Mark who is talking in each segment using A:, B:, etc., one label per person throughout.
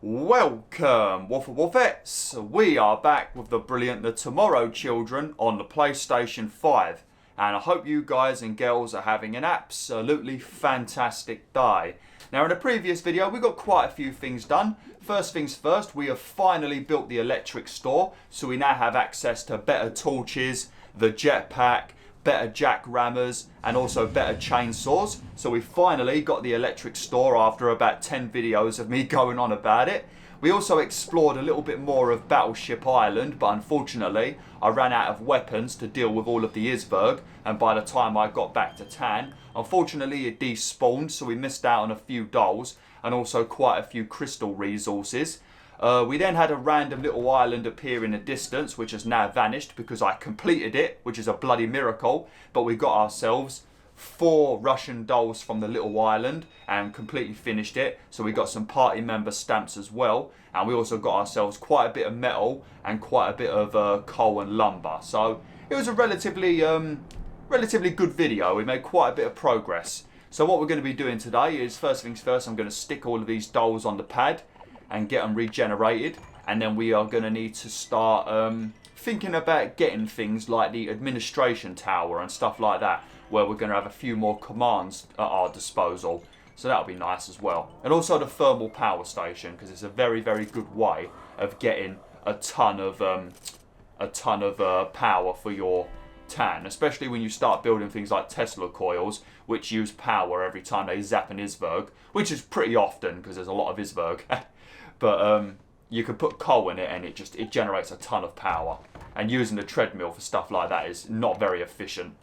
A: Welcome, WolfTheWolfettes. We are back with the brilliant The Tomorrow Children on the PlayStation 5. And I hope you guys and girls are having an absolutely fantastic day. Now in the previous video we got quite a few things done. First things first, we have finally built the electric store. So we now have access to better torches, the jetpack, better jackrammers and also better chainsaws. So we finally got the electric store after about 10 videos of me going on about it. We also explored a little bit more of Battleship Island, but unfortunately I ran out of weapons to deal with all of the Izverg, and by the time I got back to Tann, unfortunately it despawned, so we missed out on a few dolls and also quite a few crystal resources. We then had a random little island appear in the distance, which has now vanished because I completed it, which is a bloody miracle. But we got ourselves 4 Russian dolls from the little island and completely finished it. So we got some party member stamps as well. And we also got ourselves quite a bit of metal and quite a bit of coal and lumber. So it was a relatively good video. We made quite a bit of progress. So what we're going to be doing today is, first things first, I'm going to stick all of these dolls on the pad and get them regenerated, and then we are going to need to start thinking about getting things like the administration tower and stuff like that, where we're going to have a few more commands at our disposal, so that'll be nice as well. And also the thermal power station, because it's a very good way of getting a ton of power for your Tann, especially when you start building things like Tesla coils, which use power every time they zap an Izverg, which is pretty often because there's a lot of Izverg. But you can put coal in it and it generates a ton of power. And using the treadmill for stuff like that is not very efficient.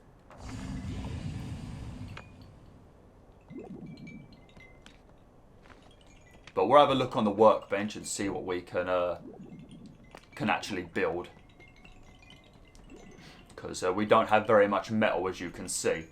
A: But we'll have a look on the workbench and see what we can actually build. Because we don't have very much metal, as you can see.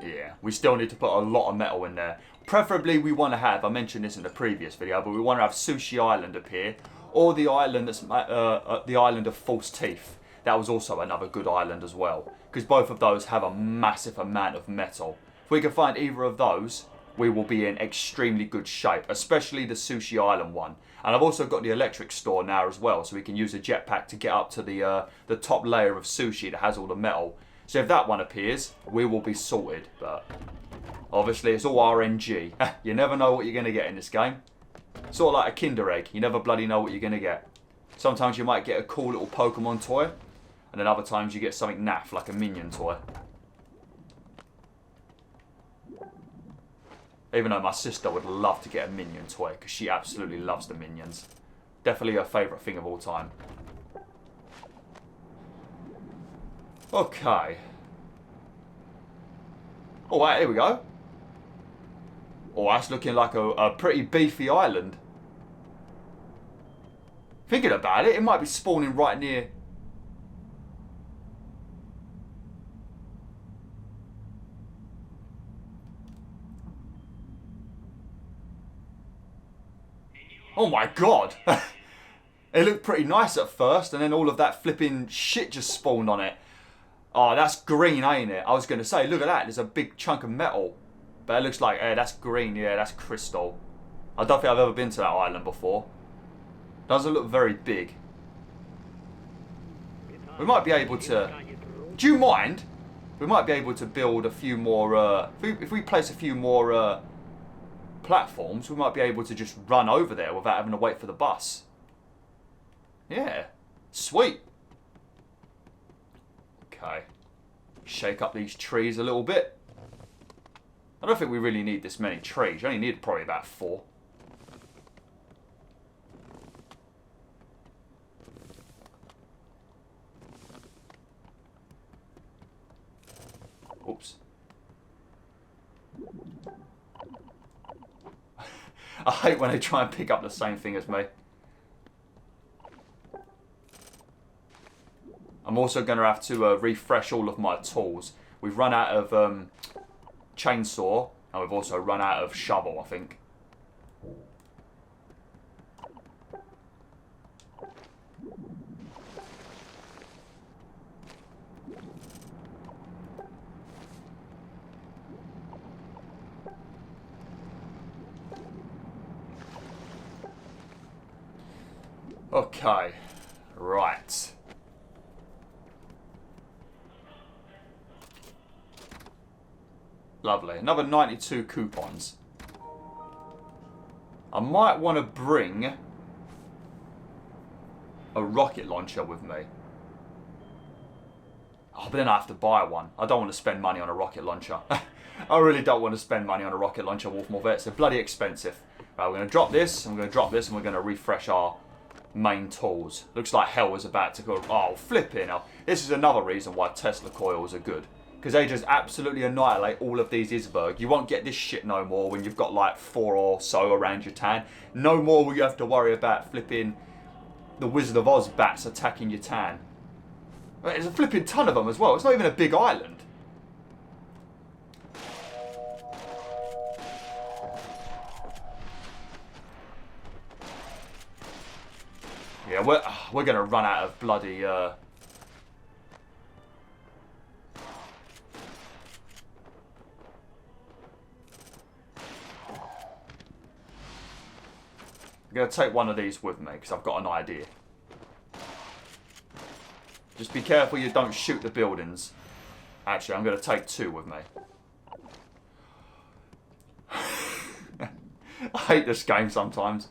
A: Yeah, we still need to put a lot of metal in there. Preferably we want to have, I mentioned this in the previous video, but we want to have Sushi Island appear, or the island that's the island of False Teeth. That was also another good island as well, because both of those have a massive amount of metal. If we can find either of those, we will be in extremely good shape, especially the Sushi Island one. And I've also got the electric store now as well, so we can use a jetpack to get up to the top layer of sushi that has all the metal. So if that one appears, we will be sorted. But obviously it's all RNG. You never know what you're going to get in this game. Sort of like a Kinder Egg. You never bloody know what you're going to get. Sometimes you might get a cool little Pokemon toy, and then other times you get something naff like a Minion toy. Even though my sister would love to get a Minion toy, because she absolutely loves the Minions. Definitely her favourite thing of all time. Okay. Alright, here we go. Oh, that's looking like a pretty beefy island. Thinking about it, it might be spawning right near... Oh my god! It looked pretty nice at first, and then all of that flipping shit just spawned on it. Oh, that's green, ain't it? I was going to say, look at that, there's a big chunk of metal. But it looks like, that's green, yeah, that's crystal. I don't think I've ever been to that island before. Doesn't look very big. We might be able to... Do you mind? We might be able to build a few more... If we place a few more platforms, we might be able to just run over there without having to wait for the bus. Yeah. Sweet. Okay. Shake up these trees a little bit. I don't think we really need this many trees. You only need probably about 4. Oops. I hate when they try and pick up the same thing as me. I'm also going to have to refresh all of my tools. We've run out of chainsaw, and we've also run out of shovel, I think. Okay. Right. Lovely. Another 92 coupons. I might want to bring a rocket launcher with me. Oh, but then I have to buy one. I don't want to spend money on a rocket launcher. I really don't want to spend money on a rocket launcher, WolfTheWolf. They're bloody expensive. Right, we're going to drop this, and we're going to drop this, and we're going to refresh our main tools. Looks like hell is about to go. Oh, flipping hell. This is another reason why Tesla coils are good. Because they just absolutely annihilate all of these Izverg. You won't get this shit no more when you've got like 4 or so around your tan. No more will you have to worry about flipping the Wizard of Oz bats attacking your tan. There's a flipping ton of them as well. It's not even a big island. Yeah, we're going to run out of bloody... I'm going to take one of these with me because I've got an idea. Just be careful you don't shoot the buildings. Actually, I'm going to take 2 with me. I hate this game sometimes.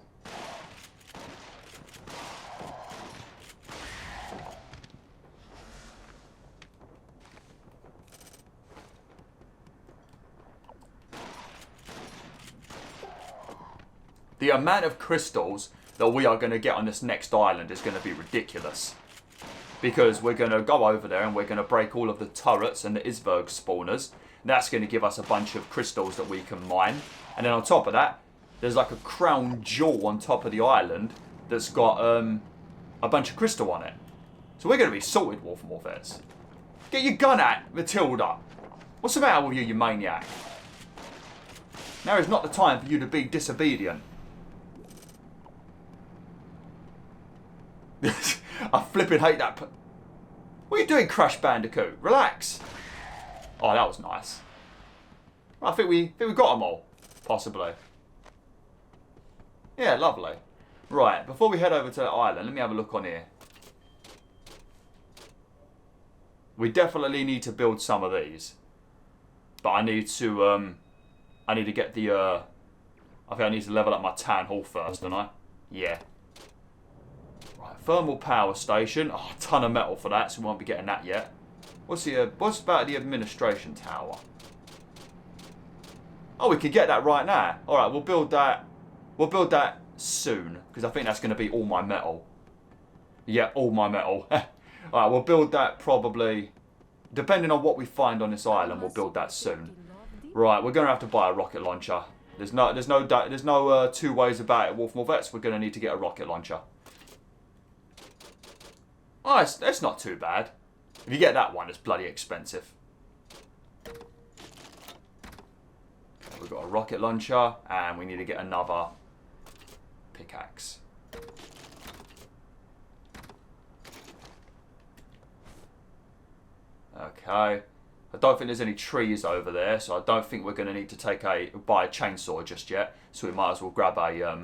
A: The amount of crystals that we are going to get on this next island is going to be ridiculous. Because we're going to go over there and we're going to break all of the turrets and the Izverg spawners. And that's going to give us a bunch of crystals that we can mine. And then on top of that, there's like a crown jewel on top of the island that's got a bunch of crystal on it. So we're going to be sorted, WolfTheWolf. Get your gun out, Matilda. What's the matter with you, you maniac? Now is not the time for you to be disobedient. I flipping hate that. What are you doing, Crash Bandicoot? Relax. Oh, that was nice. I think we got them all, possibly. Yeah, lovely. Right, before we head over to the island, let me have a look on here. We definitely need to build some of these, but I need to get the. I think I need to level up my town hall first, don't I? Yeah. Thermal power station. Oh, a ton of metal for that, so we won't be getting that yet. What's about the administration tower? Oh, we could get that right now. All right, we'll build that. We'll build that soon because I think that's going to be all my metal. Yeah, all my metal. All right, we'll build that probably, depending on what we find on this island. We'll build that soon. Right, we're going to have to buy a rocket launcher. There's no 2 ways about it, WolfTheWolf. We're going to need to get a rocket launcher. Oh, it's not too bad. If you get that one, it's bloody expensive. We've got a rocket launcher, and we need to get another pickaxe. Okay. I don't think there's any trees over there, so I don't think we're going to need to buy a chainsaw just yet. So we might as well grab a...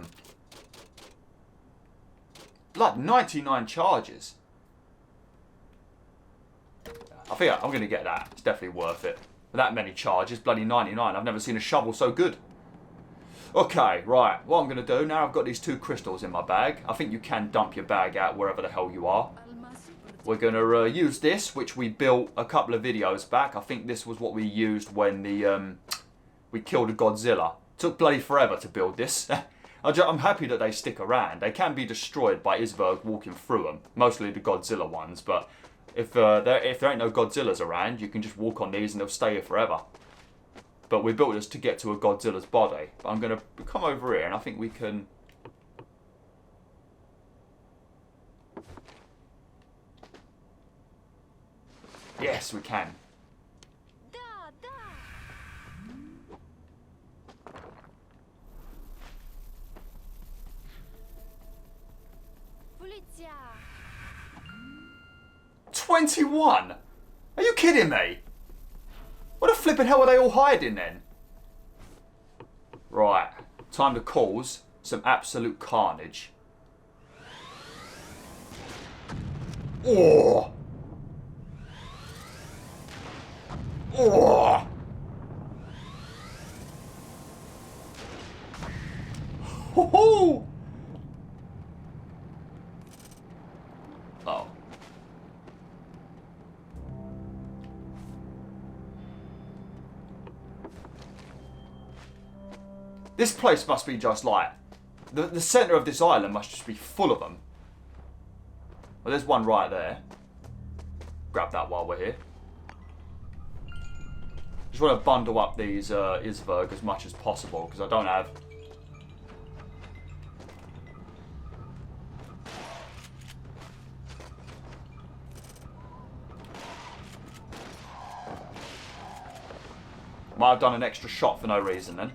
A: Blood, 99 charges. I think I'm going to get that. It's definitely worth it. For that many charges, bloody 99. I've never seen a shovel so good. Okay, right. What I'm going to do, now I've got these 2 crystals in my bag. I think you can dump your bag out wherever the hell you are. We're going to use this, which we built a couple of videos back. I think this was what we used when we killed a Godzilla. Took bloody forever to build this. I'm happy that they stick around. They can be destroyed by Izverg walking through them. Mostly the Godzilla ones, but... If there ain't no Godzillas around, you can just walk on these and they'll stay here forever. But we built this to get to a Godzilla's body. But I'm going to come over here and I think we can... Yes, we can.
B: Полетя.
A: 21? Are you kidding me? What the flipping hell are they all hiding then? Right, time to cause some absolute carnage. Oh! Oh! Ho-ho! Oh. This place must be just like... The centre of this island must just be full of them. Well, there's one right there. Grab that while we're here. Just want to bundle up these Izverg as much as possible because I don't have... Might have done an extra shot for no reason then.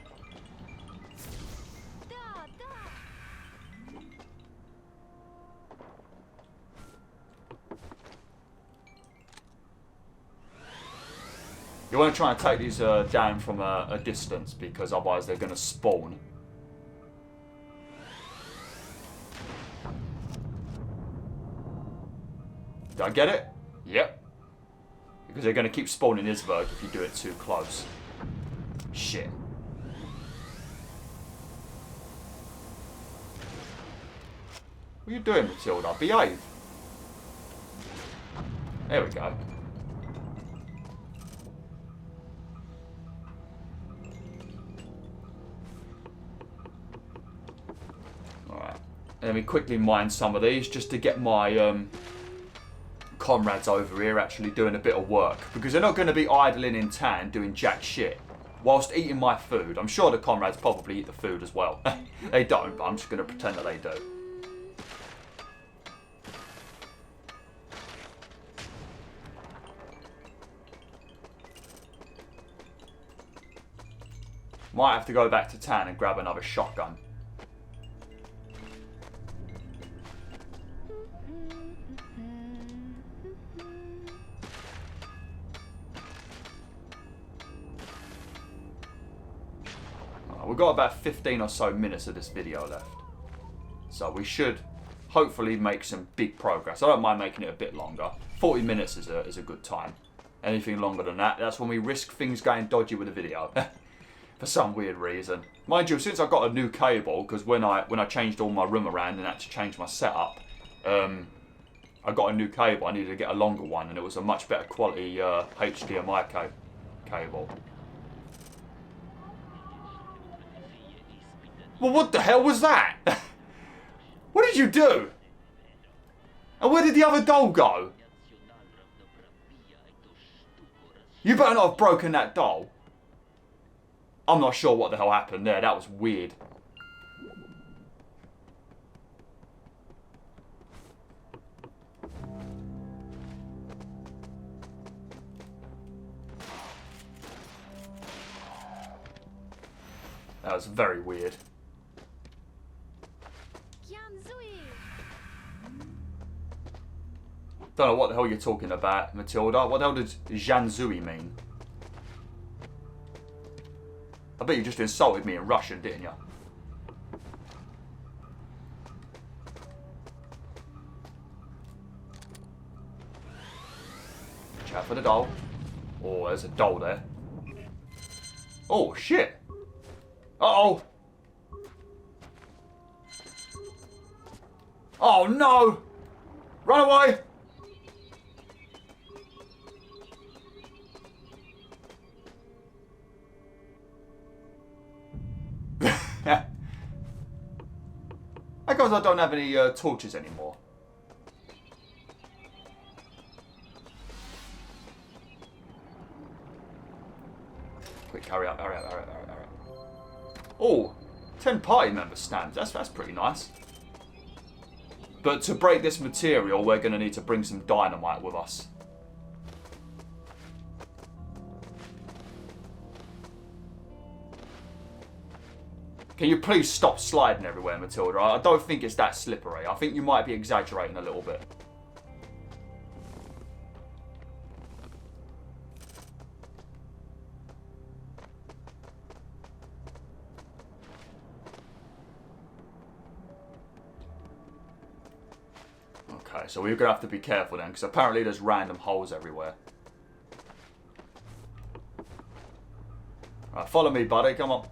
A: You want to try and take these down from a distance because otherwise they're going to spawn. Did I get it? Yep. Because they're going to keep spawning Izverg if you do it too close. Shit. What are you doing, Matilda? Behave. There we go. Alright. Let me quickly mine some of these just to get my comrades over here actually doing a bit of work. Because they're not going to be idling in town doing jack shit whilst eating my food. I'm sure the comrades probably eat the food as well. They don't, but I'm just going to pretend that they do. Might have to go back to town and grab another shotgun. We've got about 15 or so minutes of this video left. So we should hopefully make some big progress. I don't mind making it a bit longer. 40 minutes is a good time. Anything longer than that, that's when we risk things going dodgy with the video. For some weird reason. Mind you, since I got a new cable, because when I changed all my room around and had to change my setup, I got a new cable. I needed to get a longer one, and it was a much better quality HDMI cable. Well, what the hell was that? What did you do? And where did the other doll go? You better not have broken that doll. I'm not sure what the hell happened there. That was weird. That was very weird. Don't know what the hell you're talking about, Matilda. What the hell does Janzui mean? I bet you just insulted me in Russian, didn't you? Watch out for the doll. Oh, there's a doll there. Oh, shit. Uh-oh. Oh, no. Run away. I guess I don't have any torches anymore. Quick, hurry up, hurry up, hurry up, hurry up, hurry up. Oh, 10 party member stamps. That's pretty nice. But to break this material, we're going to need to bring some dynamite with us. Can you please stop sliding everywhere, Matilda? I don't think it's that slippery. I think you might be exaggerating a little bit. Okay. Okay, so we're going to have to be careful then, because apparently there's random holes everywhere. Right, follow me, buddy. Come on.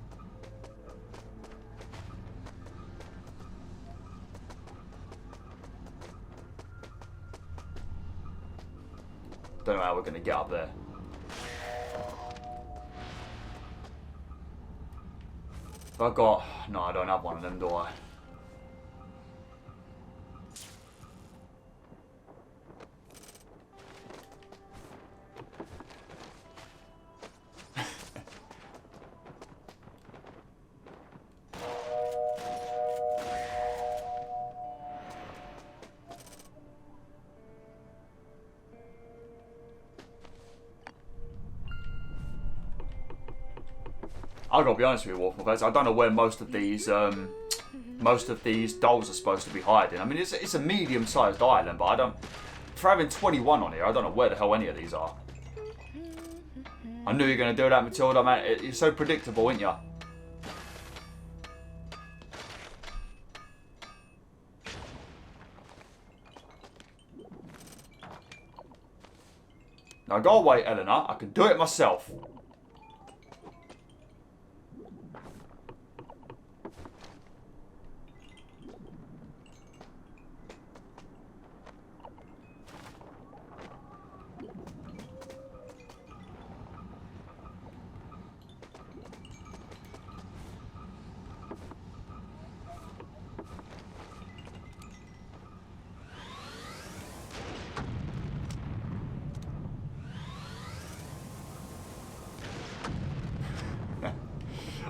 A: Don't know how we're going to get up there. I've got... No, I don't have one of them, do I? I've got to be honest with you, Wolf. I don't know where most of these dolls are supposed to be hiding. I mean, it's a medium-sized island, but I don't... For having 21 on here, I don't know where the hell any of these are. I knew you were going to do that, Matilda, man. You're so predictable, aren't you? Now go away, Eleanor. I can do it myself.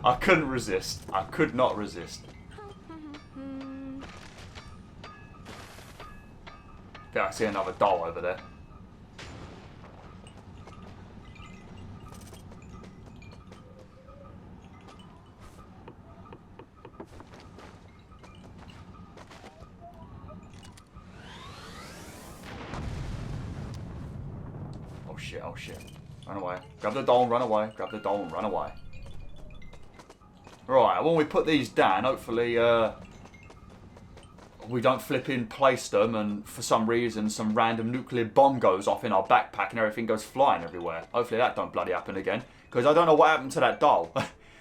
A: I couldn't resist. I could not resist. Yeah, I see another doll over there. Oh shit, oh shit. Run away. Grab the doll and run away. Grab the doll and run away. Right, when we put these down, hopefully we don't flipping place them and for some reason some random nuclear bomb goes off in our backpack and everything goes flying everywhere. Hopefully that don't bloody happen again. Because I don't know what happened to that doll.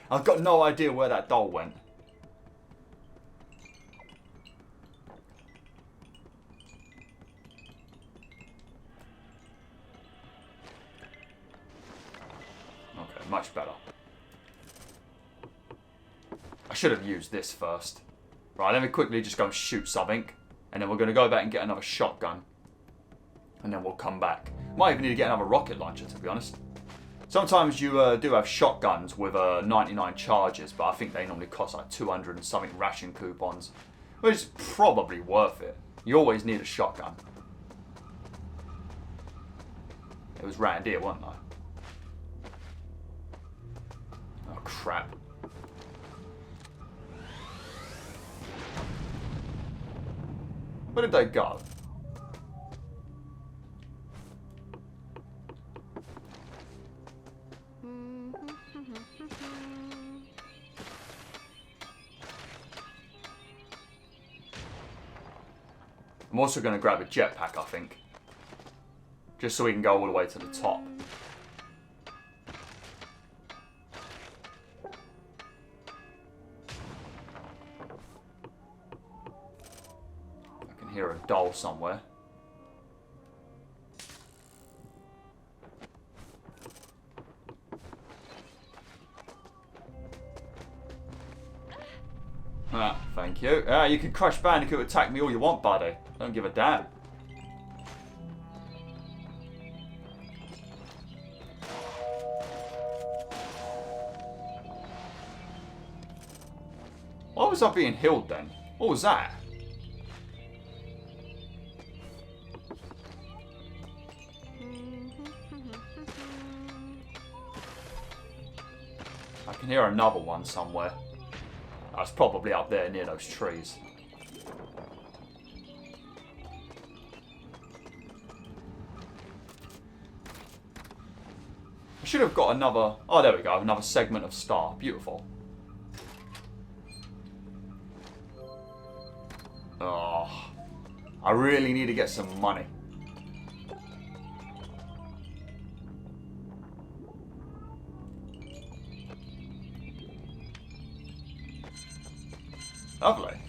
A: I've got no idea where that doll went. Okay, much better. I should have used this first. Right, let me quickly just go and shoot something. And then we're going to go back and get another shotgun. And then we'll come back. Might even need to get another rocket launcher, to be honest. Sometimes you do have shotguns with 99 charges, but I think they normally cost like 200 and something ration coupons. Which is probably worth it. You always need a shotgun. It was round here, wasn't I? Oh, crap. Where did they go? I'm also going to grab a jetpack, I think. Just so we can go all the way to the top. Hear a doll somewhere. Ah, thank you. You can Crash Bandicoot attack me all you want, buddy. Don't give a damn. Why was I being healed then? What was that? I can hear another one somewhere. That's probably up there near those trees. I should have got another... Oh, there we go. Another segment of star. Beautiful. Oh. I really need to get some money. Lovely.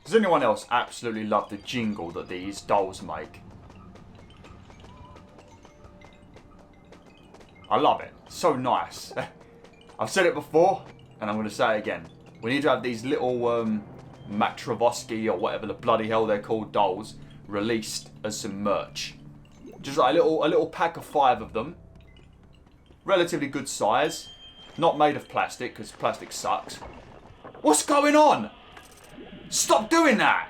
A: Does anyone else absolutely love the jingle that these dolls make? I love it. So nice. I've said it before, and I'm going to say it again. We need to have these little Matravosky or whatever the bloody hell they're called dolls released as some merch. Just like a little pack of 5 of them. Relatively good size. Not made of plastic, because plastic sucks. What's going on? Stop doing that!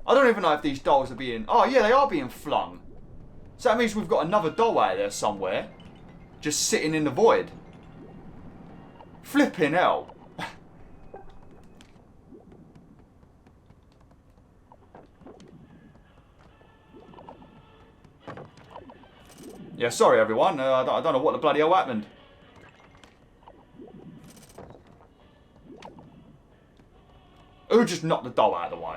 A: I don't even know if these dolls are being... Oh, yeah, they are being flung. So that means we've got another doll out there somewhere. Just sitting in the void. Flipping hell. Yeah, sorry everyone. I don't know what the bloody hell happened. Who just knocked the doll out of the way?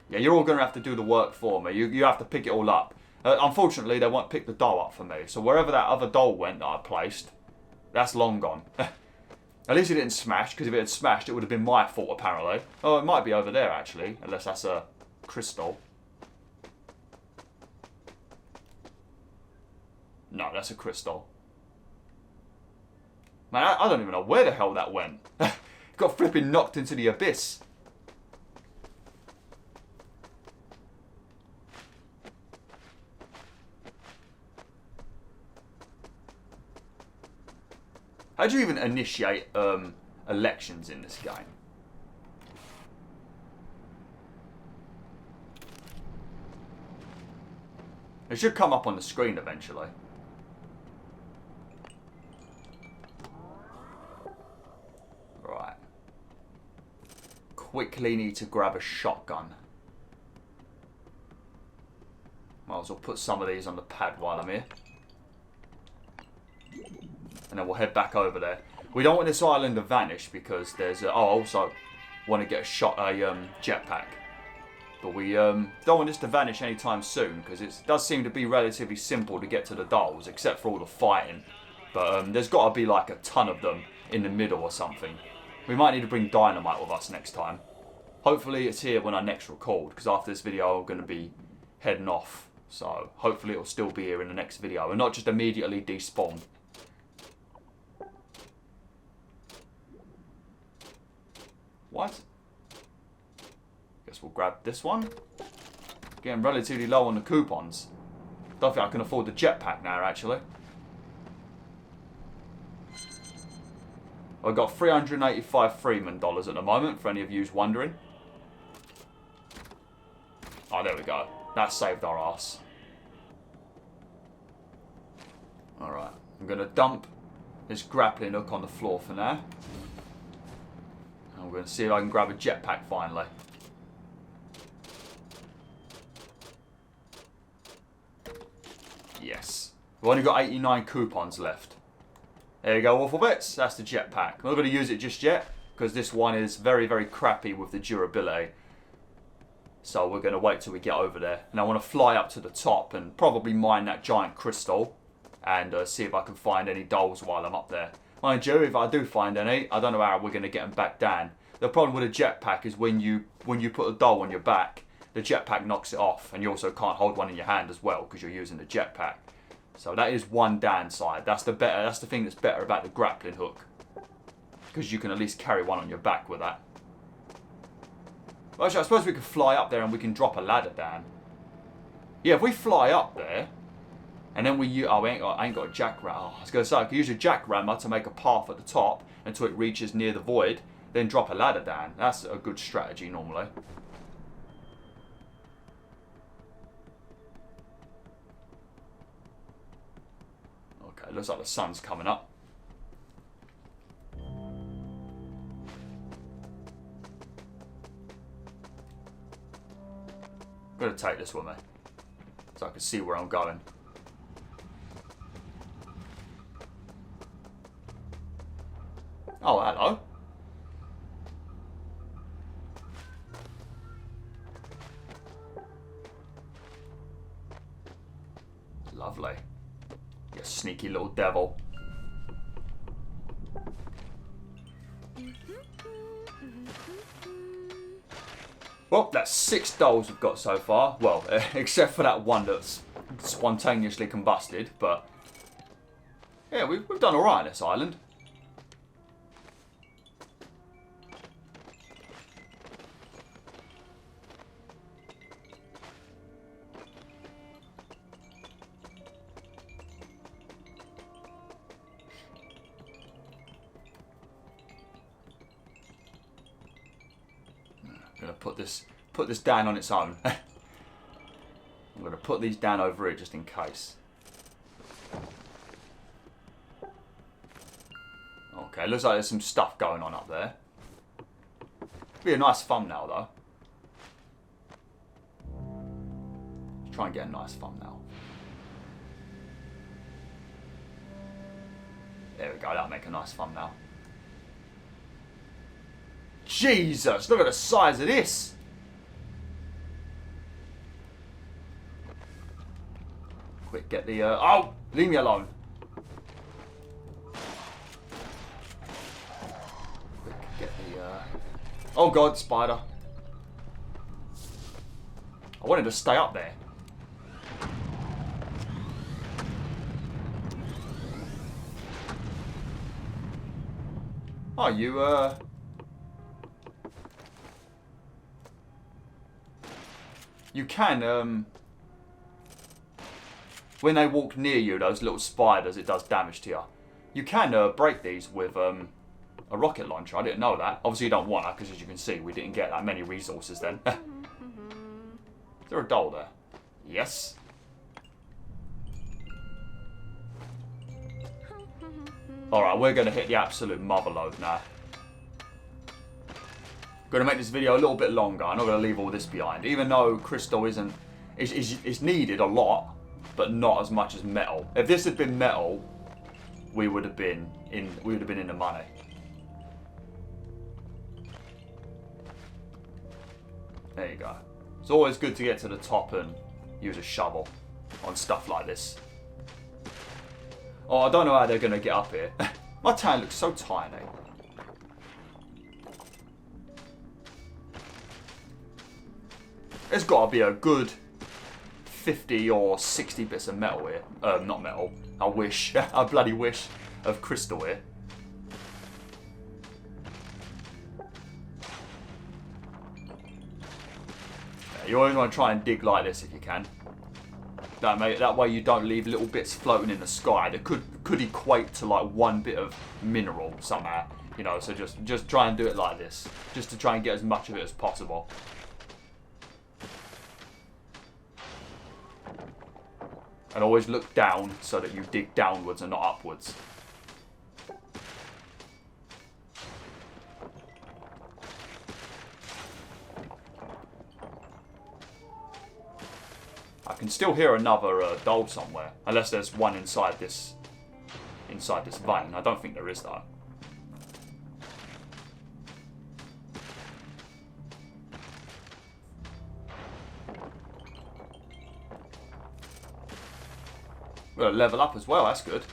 A: Yeah, you're all going to have to do the work for me. You have to pick it all up. Unfortunately, they won't pick the doll up for me. So wherever that other doll went that I placed, that's long gone. At least it didn't smash, because if it had smashed, it would have been my fault, apparently. Oh, it might be over there, actually. Unless that's a crystal. No, that's a crystal. Man, I don't even know where the hell that went. It got flipping knocked into the abyss. How do you even initiate elections in this game? It should come up on the screen eventually. Right. Quickly need to grab a shotgun. Might as well put some of these on the pad while I'm here. And then we'll head back over there. We don't want this island to vanish because there's... oh, I also want to get a jetpack. But we don't want this to vanish anytime soon because it does seem to be relatively simple to get to the dolls, except for all the fighting. But there's got to be like a ton of them in the middle or something. We might need to bring dynamite with us next time. Hopefully it's here when I next record, because after this video I'm going to be heading off. So hopefully it'll still be here in the next video and not just immediately despawn. What? Guess we'll grab this one. Getting relatively low on the coupons. Don't think I can afford the jetpack now, actually. I've got 385 Freeman dollars at the moment, for any of you wondering. Oh, there we go. That saved our ass. Alright, I'm going to dump this grappling hook on the floor for now. And we're going to see if I can grab a jetpack finally. Yes. We've only got 89 coupons left. There you go, Wolflebits. That's the jetpack. I'm not going to use it just yet, because this one is very, very crappy with the durability. So we're going to wait till we get over there. And I want to fly up to the top and probably mine that giant crystal. And see if I can find any dolls while I'm up there. Mind you, if I do find any, I don't know how we're going to get them back down. The problem with a jetpack is when you put a doll on your back, the jetpack knocks it off. And you also can't hold one in your hand as well, because you're using the jetpack. So that is one downside. That's the thing that's better about the grappling hook. Because you can at least carry one on your back with that. Well, actually, I suppose we could fly up there and we can drop a ladder down. Yeah, if we fly up there, and then I ain't got a jackram. Oh, I was going to say, I could use a jackrammer to make a path at the top until it reaches near the void, then drop a ladder down. That's a good strategy normally. Okay, looks like the sun's coming up. going to take this with me so I can see where I'm going. Oh, hello. Lovely. You sneaky little devil. Well, that's 6 dolls we've got so far. Well, except for that one that's spontaneously combusted. But yeah, we've done alright on this island. I'm gonna put this down on its own. I'm gonna put these down over here just in case. Okay, looks like there's some stuff going on up there. Be a nice thumbnail though. Try and get a nice thumbnail. There we go, that'll make a nice thumbnail. Jesus, look at the size of this. Quick, get the, oh, leave me alone. Quick, get the, oh God, spider. I wanted to stay up there. Oh, you can, when they walk near you, those little spiders, it does damage to you. You can break these with a rocket launcher. I didn't know that. Obviously, you don't want that because, as you can see, we didn't get that many resources then. Is there a doll there? Yes. Alright, we're going to hit the absolute motherload now. Going to make this video a little bit longer. I'm not going to leave all this behind. Even though crystal isn't... It's needed a lot, but not as much as metal. If this had been metal, we would have been in the money. There you go. It's always good to get to the top and use a shovel on stuff like this. Oh, I don't know how they're going to get up here. My town looks so tiny. There's got to be a good 50 or 60 bits of metal here. Not metal. I wish. I bloody wish of crystal here. Yeah, you always want to try and dig like this if you can. That way you don't leave little bits floating in the sky that could equate to like one bit of mineral somehow. You know, so just try and do it like this. Just to try and get as much of it as possible. And always look down so that you dig downwards and not upwards. I can still hear another doll somewhere, unless there's one inside this vein. I don't think there is though. We're gonna level up as well, that's good.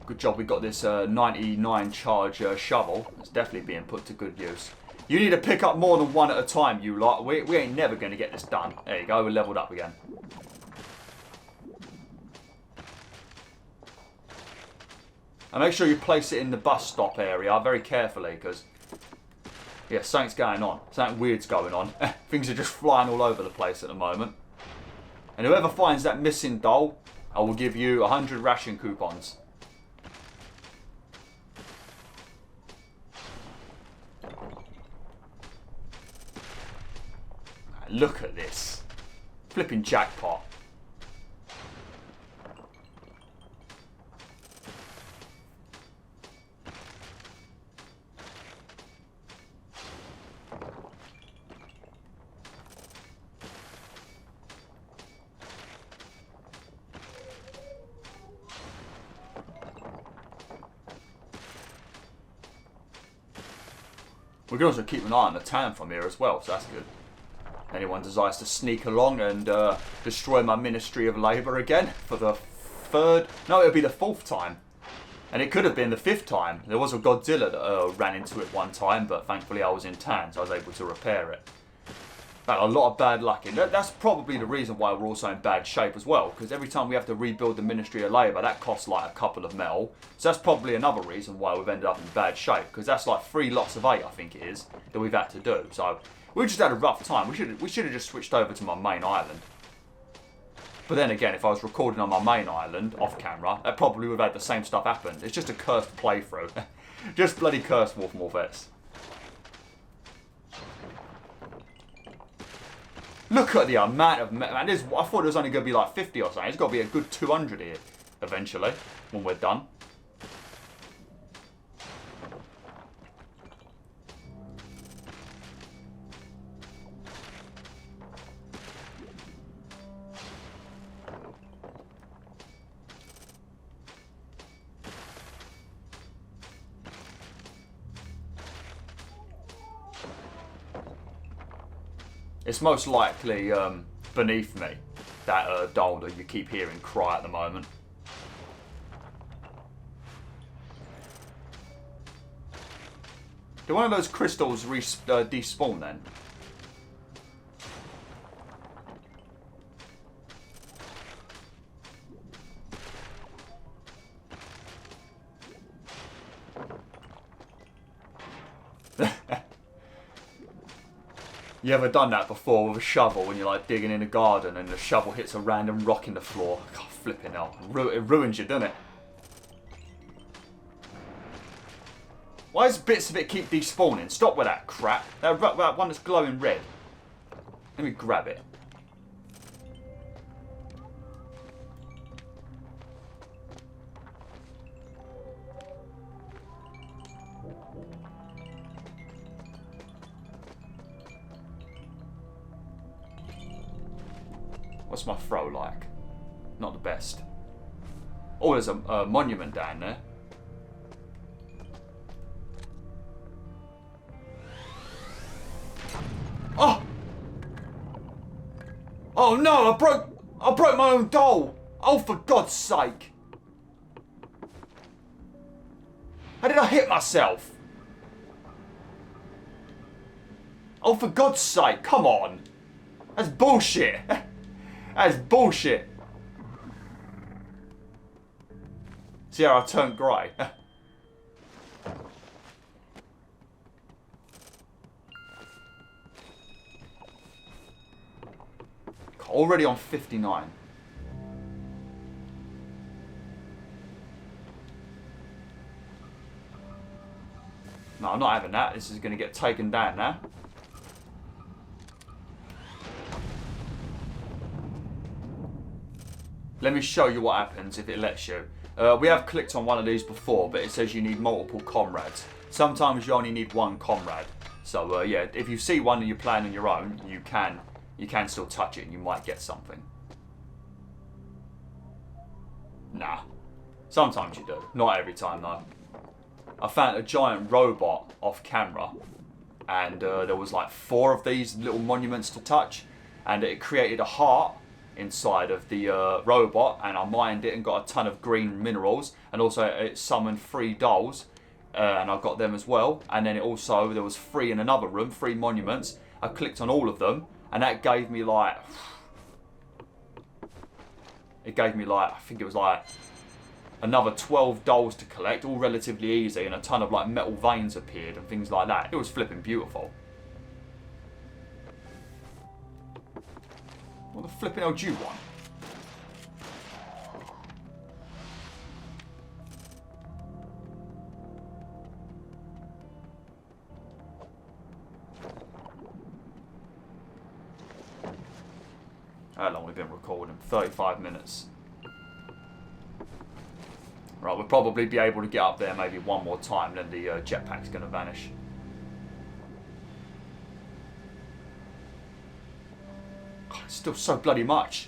A: Good job we got this 99 charge shovel. It's definitely being put to good use. You need to pick up more than one at a time, you lot. We ain't never going to get this done. There you go, we're leveled up again. And make sure you place it in the bus stop area very carefully, because yeah, something's going on. Something weird's going on. Things are just flying all over the place at the moment. And whoever finds that missing doll, I will give you 100 ration coupons. Look at this. Flipping jackpot. We can also keep an eye on the tan from here as well, so that's good. Anyone desires to sneak along and destroy my Ministry of Labour again for the third... No, it'll be the fourth time. And it could have been the fifth time. There was a Godzilla that ran into it one time, but thankfully I was in tan, so I was able to repair it. But a lot of bad luck. And that's probably the reason why we're also in bad shape as well, because every time we have to rebuild the Ministry of Labour, that costs like a couple of mil. So that's probably another reason why we've ended up in bad shape, because that's like 3 lots of 8, I think it is, that we've had to do. So we just had a rough time. We should have just switched over to my main island. But then again, if I was recording on my main island, off camera, that probably would have had the same stuff happen. It's just a cursed playthrough. Just bloody cursed Wolf. Look at the amount of... Man, I thought it was only going to be like 50 or something. It's got to be a good 200 here, eventually, when we're done. It's most likely beneath me, that doll that you keep hearing cry at the moment. Do one of those crystals despawn then? You ever done that before with a shovel when you're like digging in a garden and the shovel hits a random rock in the floor? God, flipping hell. It ruins you, doesn't it? Why does bits of it keep despawning? Stop with that crap. That one that's glowing red. Let me grab it. What's my throw like? Not the best. Oh, there's a monument down there. Oh! Oh no, I broke my own doll! Oh, for God's sake! How did I hit myself? Oh, for God's sake, come on! That's bullshit! That's bullshit! See how I turned grey? Already on 59. No, I'm not having that. This is going to get taken down now. Let me show you what happens if it lets you. We have clicked on one of these before, but it says you need multiple comrades. Sometimes you only need one comrade. So yeah, if you see one and you're playing on your own, you can still touch it and you might get something. Nah. Sometimes you do. Not every time though. I found a giant robot off camera and there was like 4 of these little monuments to touch and it created a heart inside of the robot and I mined it and got a ton of green minerals and also it summoned 3 dolls and I got them as well and then it also, there was 3 in another room, 3 monuments. I clicked on all of them and that gave me like, I think it was like another 12 dolls to collect, all relatively easy, and a ton of like metal veins appeared and things like that. It was flipping beautiful. What the flipping hell do you want? How long we've been recording? 35 minutes. Right, we'll probably be able to get up there maybe one more time, then the jetpack's going to vanish. God, it's still so bloody much.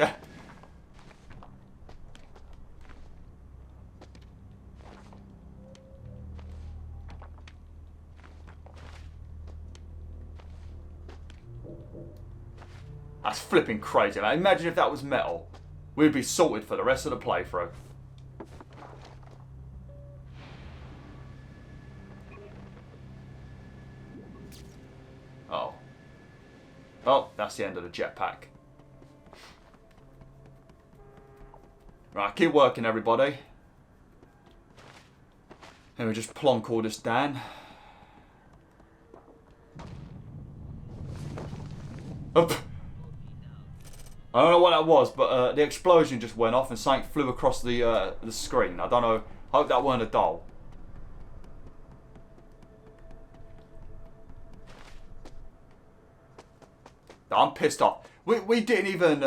A: flipping crazy, man. Imagine if that was metal. We'd be sorted for the rest of the playthrough. Oh. Oh, that's the end of the jetpack. Right, keep working, everybody. And we just plonk all this down. Up. I don't know what that was, but the explosion just went off and something flew across the screen. I don't know. I hope that weren't a doll. I'm pissed off. We didn't even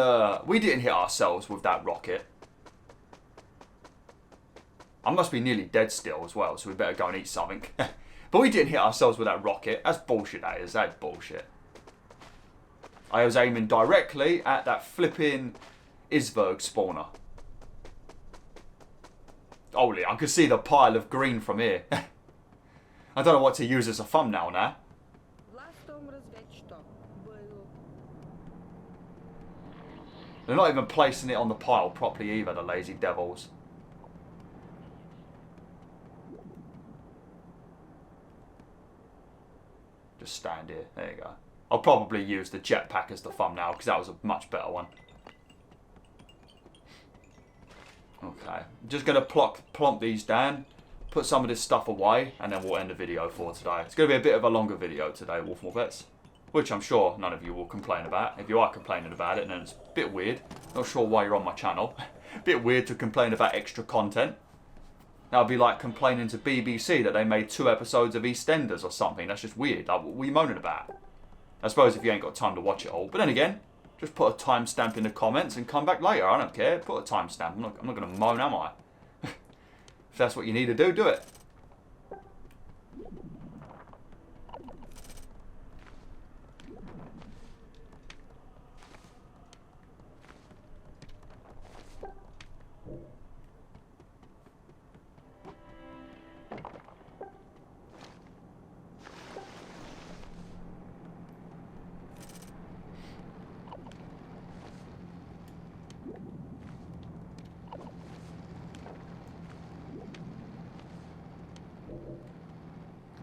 A: we didn't hit ourselves with that rocket. I must be nearly dead still as well, so we better go and eat something. But we didn't hit ourselves with that rocket. That's bullshit, that is. That's bullshit. I was aiming directly at that flipping Izverg spawner. Holy, I could see the pile of green from here. I don't know what to use as a thumbnail now. They're not even placing it on the pile properly either, the lazy devils. Just stand here. There you go. I'll probably use the jetpack as the thumbnail because that was a much better one. Okay. I'm just going to plonk these down, put some of this stuff away, and then we'll end the video for today. It's going to be a bit of a longer video today, WolfTheWolf, which I'm sure none of you will complain about. If you are complaining about it, then it's a bit weird. Not sure why you're on my channel. A bit weird to complain about extra content. That would be like complaining to BBC that they made 2 episodes of EastEnders or something. That's just weird. Like, what are you moaning about? I suppose if you ain't got time to watch it all. But then again, just put a timestamp in the comments and come back later. I don't care. Put a timestamp. I'm not going to moan, am I? If that's what you need to do, do it.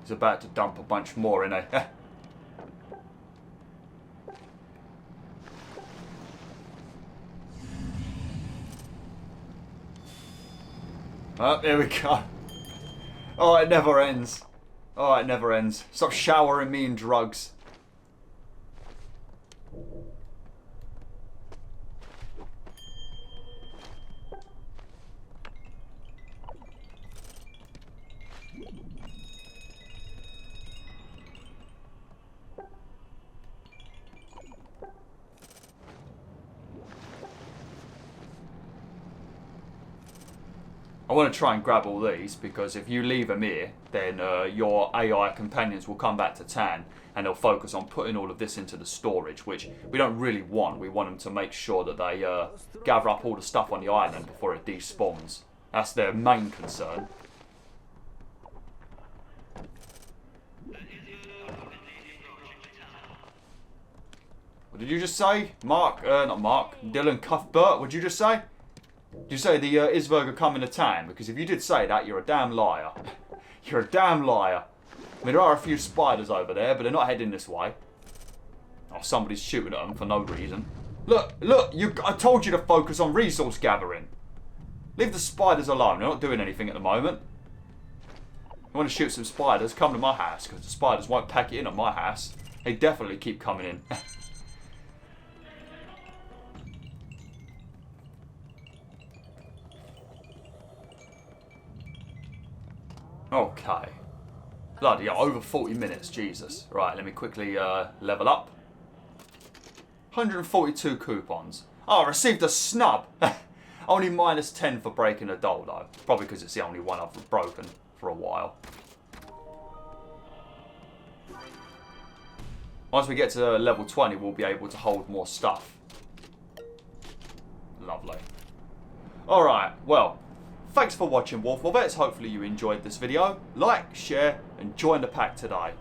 A: He's about to dump a bunch more in there. Oh, here we go. Oh, it never ends. Oh, it never ends. Stop showering me in drugs. I want to try and grab all these because if you leave them here, then your AI companions will come back to town and they'll focus on putting all of this into the storage, which we don't really want. We want them to make sure that they gather up all the stuff on the island before it despawns. That's their main concern. What did you just say? Mark, not Mark, Dylan Cuthbert, what did you just say? Did you say the Izverg are coming to town? Because if you did say that, you're a damn liar. You're a damn liar. I mean, there are a few spiders over there, but they're not heading this way. Oh, somebody's shooting at them for no reason. Look, look, I told you to focus on resource gathering. Leave the spiders alone. They're not doing anything at the moment. You want to shoot some spiders, come to my house, because the spiders won't pack it in at my house. They definitely keep coming in. Okay. Bloody hell, over 40 minutes, Jesus. Right, let me quickly level up. 142 coupons. Oh, I received a snub. Only minus 10 for breaking a doll, though. Probably because it's the only one I've broken for a while. Once we get to level 20, we'll be able to hold more stuff. Lovely. Alright, well, thanks for watching, WolfTheWolf. Hopefully you enjoyed this video. Like, share, and join the pack today.